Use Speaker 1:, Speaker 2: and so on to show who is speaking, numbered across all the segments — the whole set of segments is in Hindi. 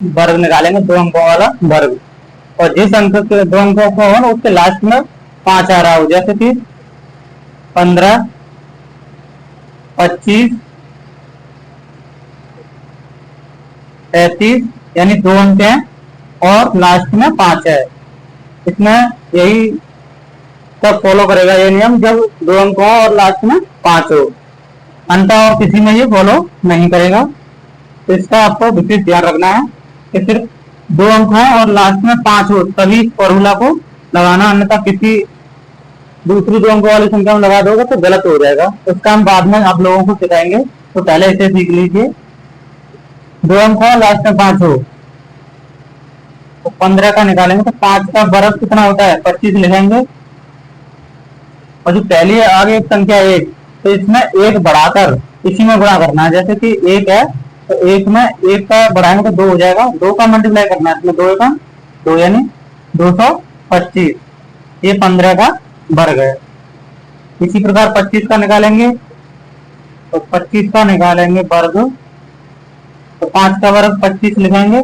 Speaker 1: वर्ग निकालेंगे, 2 अंकों वाला वर्ग। और जिस अंक के 2 अंकों को हो उसके लास्ट में 5 आ रहा हो, जैसे कि 15, 25, 33, यानी 2 अंक हैं और लास्ट में 5 है। इसमें यही सब फॉलो करेगा ये नियम, जब 2 अंक हो और लास्ट में 5 हो, अंतर और किसी में ये फॉलो नहीं करेगा। तो इसका आपको विशेष ध्यान रखना है कि सिर्फ 2 अंक हो और लास्ट में 5 हो तभी फॉर्मूला को लगाना, अन्यथा किसी दूसरी 2 अंकों वाली संख्या में लगा दोगे तो गलत हो जाएगा। उसका हम बाद में आप लोगों को सिखाएंगे, तो पहले इसे सीख लीजिए। 2 अंक हो लास्ट में 5 हो तो 15 का निकालेंगे तो 5 का वर्ग कितना होता है, 25 लिखेंगे। और जो पहली आगे एक संख्या 1, तो इसमें 1 बढ़ाकर इसी में गुणा करना है। जैसे कि 1 है तो 1 में 1 का बढ़ाएंगे तो 2 हो जाएगा, 2 का मल्टीप्लाई करना है, इसमें 2 का 2 यानी 225। ये 15 का वर्ग है। इसी प्रकार 25 का निकालेंगे तो 25 का निकालेंगे वर्ग, तो 5 का वर्ग 25 लिखेंगे।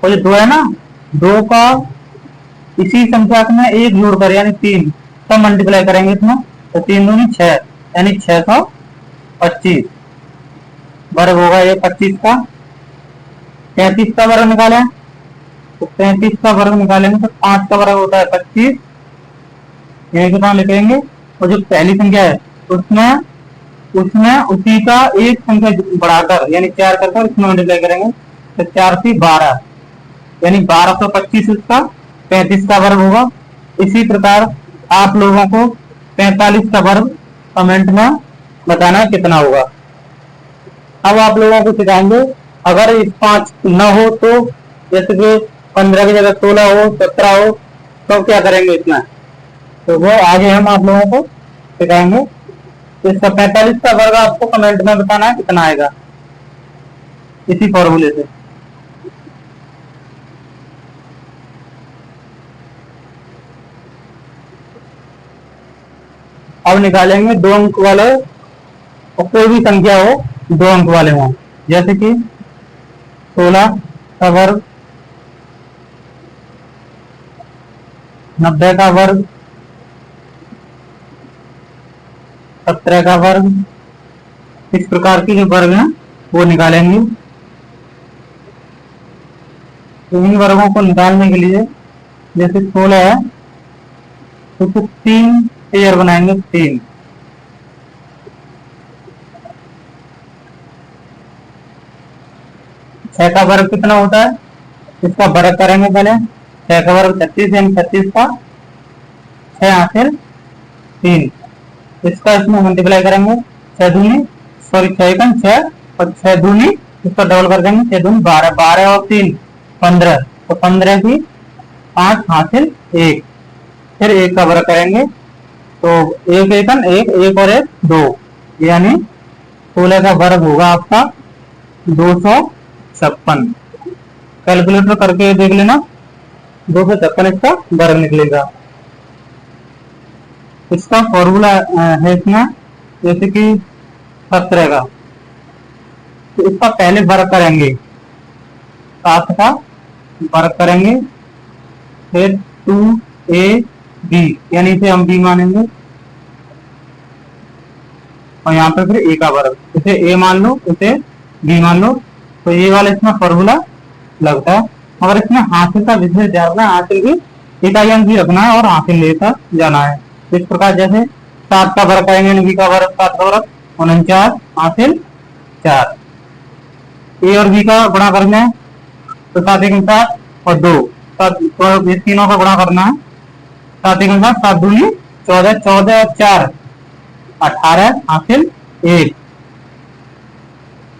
Speaker 1: और ये 2 है ना, 2 का इसी संख्या में 1 जोड़कर यानी 3 का मल्टीप्लाई करेंगे इसमें, तो 3 दूनी 6 यानी 625 वर्ग होगा ये 25 का। 33 का वर्ग निकालें तो 33 का वर्ग निकालेंगे तो 5 का वर्ग होता है 25, यही कितना लिखेंगे। और जो पहली संख्या है उसमें उसमें उसी का एक संख्या बढ़ाकर यानी 4 कर इसमें मल्टीप्लाई करेंगे, तो 4 से 12 यानी 1225 उसका 35 का वर्ग होगा। इसी प्रकार आप लोगों को 45 का वर्ग कमेंट में बताना कितना होगा। अब आप लोगों को सिखाएंगे, अगर इस 5 न हो तो जैसे कि 15 की जगह 16 हो, 17 हो, तो क्या करेंगे इसमें, तो वो आगे हम आप लोगों को सिखाएंगे। तो इसका 45 का वर्ग आपको कमेंट में बताना है कितना आएगा, इसी फॉर्मूले से। अब निकालेंगे 2 अंक वाले, और कोई भी संख्या हो 2 अंक वाले हों, जैसे कि 16 का वर्ग, 90 का वर्ग, 17 का वर्ग, इस प्रकार की जो वर्ग हैं वो निकालेंगे। तो इन वर्गों को निकालने के लिए जैसे 16 है तो 3 पेयर बनाएंगे, 3। 6 का वर्ग कितना होता है, इसका वर्ग करेंगे पहले, 6 का वर्ग 36 यानी 36 का 6 हासिल 3, इसका इसमें मल्टीप्लाई करेंगे, 6 दूनी 6 और 6 दूनी इसका डबल कर देंगे, 6 दूनी 12, 12 और 3 15, तो 15 की 5 हासिल 1, फिर 1 का वर्ग करेंगे तो 1 एकन 1, 1 और 1 2, यानी 16 का वर्ग होगा आपका 256। कैलकुलेटर करके देख लेना, 256 इसका वर्ग निकलेगा। इसका फॉर्मूला है इसमें जैसे कि 17 का, तो इसका पहले वर्ग करेंगे, 7 का वर्ग करेंगे, फिर 2ab यानी इसे हम b मानेंगे, और यहाँ पे फिर a का वर्ग, इसे a मान लो, इसे b मान लो, तो ये वाला इसमें फॉर्मूला लगता है। मगर इसमें हासिल का विशेष ध्यान रखना, हासिल की इकाई अंक भी रखना है और हासिल लेकर जाना है। इस प्रकार जैसे 7 का वर्ग करेंगे, b का वर्ग 7 का वर्ग 49 हासिल 4, a और b का गुणा करना है तो 7 एक 7 और 2, तो तीनों का गुणा करना है, 7 एक 7, 7 दूनी 14, 14 और 4 18 हासिल 1,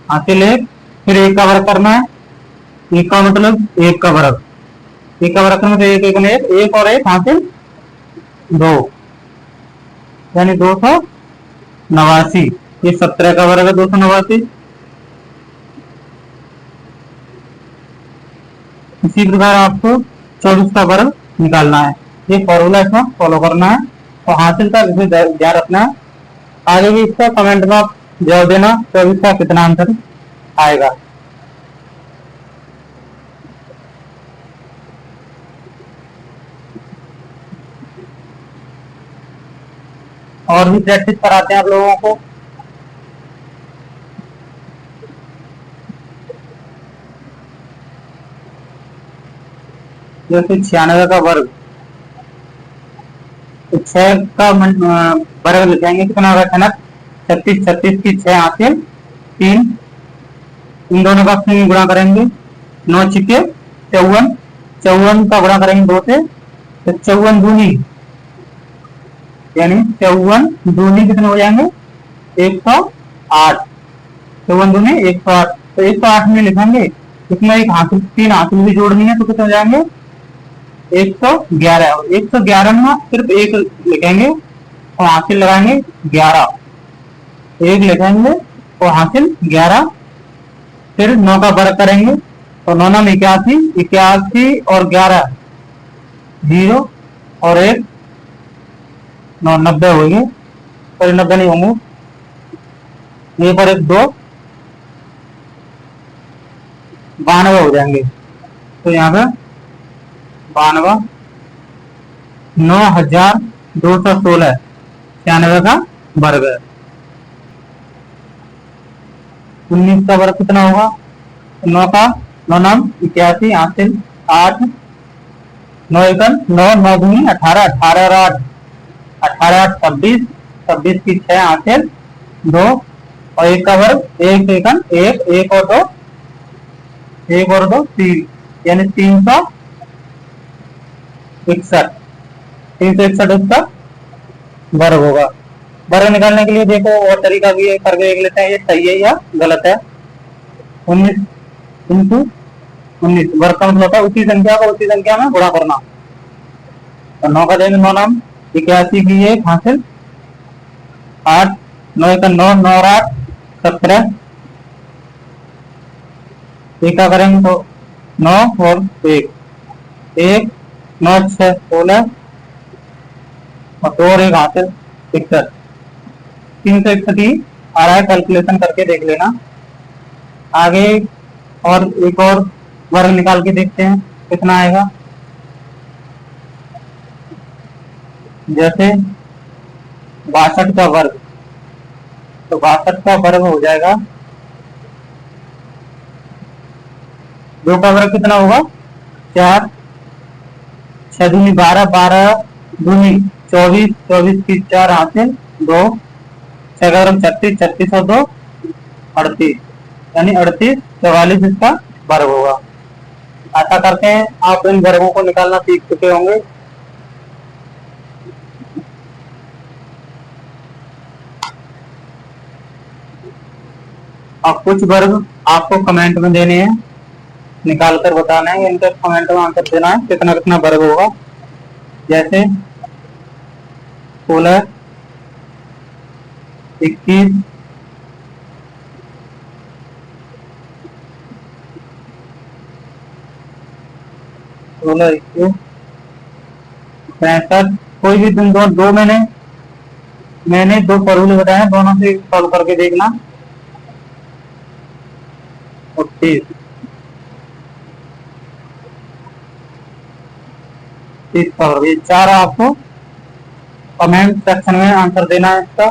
Speaker 1: हासिल 1, फिर 1 का वर्ग करना है, 1 का मतलब 1 का वर्ग, 1 का वर्ग करने से 1 1 1 और 1 हासिल 2, यानी 289। ये 17 का वर्ग है 289। इसी प्रकार आपको 24 का वर्ग निकालना है, ये फॉर्मूला इसमें फॉलो करना है और हासिल का विशेष ध्यान रखना है। आगे भी इसका कमेंट में आप जवाब देना 24 का कितना आंसर आएगा। और भी प्रैक्टिस कराते हैं आप लोगों को। जैसे 96 का वर्ग, तो 6 का वर्ग लिखेंगे, कितना होगा खनक 36, 36 की 6 हासिल 3, इन दोनों का फिर गुणा करेंगे, 9 छिके 54, 54 का गुणा करेंगे 2 से, तो 54 दूनी, यानी 54 दूनी कितने हो जाएंगे 108, 54 दूनी 108, तो 108 में लिखेंगे, इसमें एक हासिल 3 हासिल भी जोड़नी है, तो कितने हो जाएंगे 111, 111 में सिर्फ एक लिखेंगे और हासिल लगाएंगे 11, एक लिखेंगे और हासिल 11, फिर 9 का वर्ग करेंगे तो 9 9 81, 81 और 11 0 और 1 9, 90 हो गए, पर 90 नहीं होंगे, ये पर 1 2 92 हो जाएंगे, तो यहाँ पे 92 9216 96 का वर्ग है। 19 का वर्ग कितना होगा, 9 का 9 9 81 हासिल 8, 9 1 9, 9 दूनी 18, 18 और 8 18 8 26, 26 की 6 हासिल 2 और 1 का वर्ग 1 1 1 1 और 2 1 और 2 3, यानी 361, 361 उसका वर्ग होगा। वर्ग निकालने के लिए देखो और तरीका भी है, करके देख लेते हैं ये सही है या गलत है। 19 इंटू 19 वर्ग का मतलब होता है उसी संख्या को उसी संख्या में गुणा करना, तो 9 का देंगे 9 नाम 81 की 1 हासिल 8, 9 1 9, 9 और 8 17, एक का करेंगे तो 9 और 1 1 9 6 16 और 2 और 1 हासिल 61, 361 ही आ रहा है, कैलकुलेशन करके देख लेना। आगे और एक और वर्ग निकाल के देखते हैं कितना आएगा। जैसे 62 का वर्ग, तो 62 का वर्ग हो जाएगा, 2 का वर्ग कितना होगा 4, 6 दूनी 12, 12 दूनी 24, 24 की 4 हासिल 2, 6 का वर्ग 36, 36 और 2 38, यानी 38 44 इसका वर्ग होगा। ऐसा करते हैं आप इन वर्गों को निकालना सीख चुके होंगे। अब कुछ वर्ग आपको कमेंट में देने हैं, निकाल कर बताना है, इनका कमेंट में आंसर देना है कितना कितना वर्ग होगा। जैसे 16 21 16 21 65, कोई भी दिन दो मैंने 2 फॉर्मूले बताए, दोनों से सॉल्व करके देखना। 30 30 का वर्ग, ये 4 आपको कमेंट सेक्शन में आंसर देना है इसका।